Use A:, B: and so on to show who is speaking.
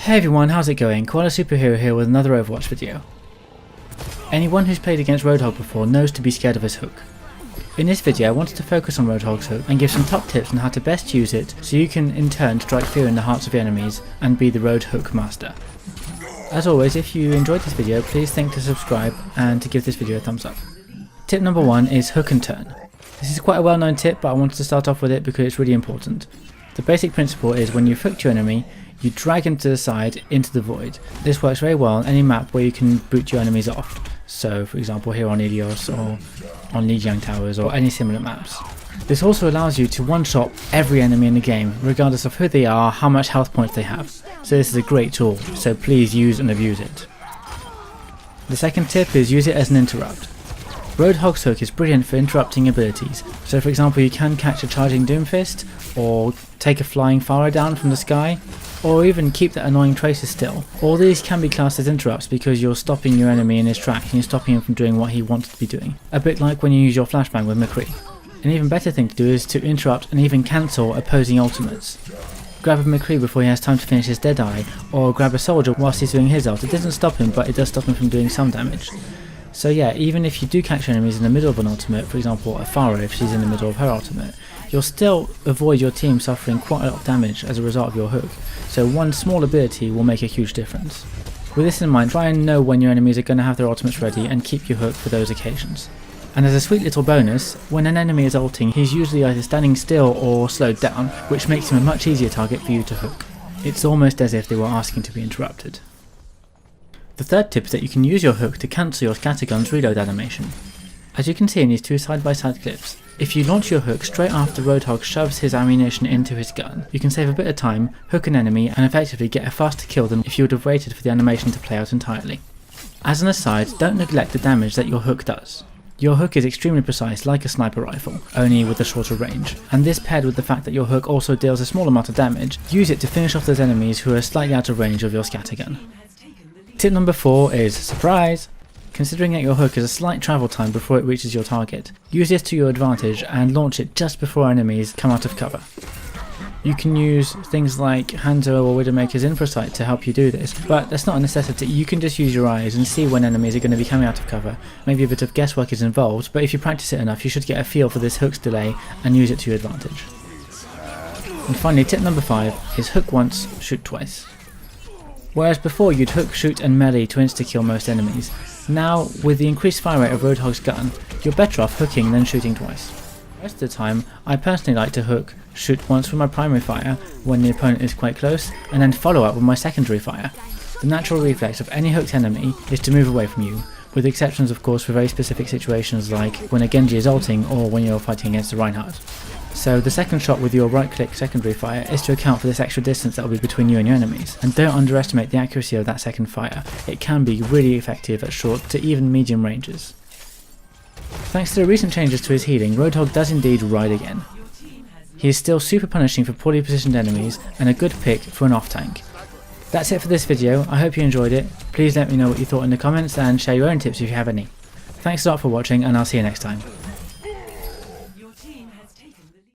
A: Hey everyone, how's it going? Koala Superhero here with another Overwatch video. Anyone who's played against Roadhog before knows to be scared of his hook. In this video I wanted to focus on Roadhog's hook and give some top tips on how to best use it so you can in turn strike fear in the hearts of your enemies and be the Roadhog master. As always, if you enjoyed this video, please think to subscribe and to give this video a thumbs up. Tip number 1 is hook and turn. This is quite a well known tip, but I wanted to start off with it because it's really important. The basic principle is when you've hooked your enemy, you drag him to the side into the void. This works very well on any map where you can boot your enemies off. So for example here on Ilios or on Lijiang Towers or any similar maps. This also allows you to one-shot every enemy in the game, regardless of who they are, how much health points they have. So this is a great tool, so please use and abuse it. The second tip is use it as an interrupt. Roadhog's hook is brilliant for interrupting abilities, so for example you can catch a charging Doomfist, or take a flying Pharaoh down from the sky, or even keep that annoying Tracer still. All these can be classed as interrupts because you're stopping your enemy in his tracks and you're stopping him from doing what he wants to be doing. A bit like when you use your flashbang with McCree. An even better thing to do is to interrupt and even cancel opposing ultimates. Grab a McCree before he has time to finish his Deadeye, or grab a soldier whilst he's doing his ult. It doesn't stop him, but it does stop him from doing some damage. So yeah, even if you do catch enemies in the middle of an ultimate, for example a Pharaoh if she's in the middle of her ultimate, you'll still avoid your team suffering quite a lot of damage as a result of your hook, so one small ability will make a huge difference. With this in mind, try and know when your enemies are going to have their ultimates ready and keep your hook for those occasions. And as a sweet little bonus, when an enemy is ulting, he's usually either standing still or slowed down, which makes him a much easier target for you to hook. It's almost as if they were asking to be interrupted. The third tip is that you can use your hook to cancel your scattergun's reload animation. As you can see in these two side-by-side clips, if you launch your hook straight after Roadhog shoves his ammunition into his gun, you can save a bit of time, hook an enemy and effectively get a faster kill than if you would have waited for the animation to play out entirely. As an aside, don't neglect the damage that your hook does. Your hook is extremely precise like a sniper rifle, only with a shorter range, and this paired with the fact that your hook also deals a small amount of damage, use it to finish off those enemies who are slightly out of range of your scattergun. Tip number 4 is surprise! Considering that your hook has a slight travel time before it reaches your target, use this to your advantage and launch it just before enemies come out of cover. You can use things like Hanzo or Widowmaker's Infrasight to help you do this, but that's not a necessity. You can just use your eyes and see when enemies are going to be coming out of cover. Maybe a bit of guesswork is involved, but if you practice it enough you should get a feel for this hook's delay and use it to your advantage. And finally, tip number 5 is hook once, shoot twice. Whereas before you'd hook, shoot and melee to insta-kill most enemies, now with the increased fire rate of Roadhog's gun, you're better off hooking than shooting twice. The rest of the time, I personally like to hook, shoot once with my primary fire when the opponent is quite close, and then follow up with my secondary fire. The natural reflex of any hooked enemy is to move away from you, with exceptions of course for very specific situations like when a Genji is ulting or when you're fighting against a Reinhardt. So the second shot with your right click secondary fire is to account for this extra distance that will be between you and your enemies, and don't underestimate the accuracy of that second fire. It can be really effective at short to even medium ranges. Thanks to the recent changes to his healing, Roadhog does indeed ride again. He is still super punishing for poorly positioned enemies and a good pick for an off tank. That's it for this video. I hope you enjoyed it. Please let me know what you thought in the comments and share your own tips if you have any. Thanks a lot for watching and I'll see you next time.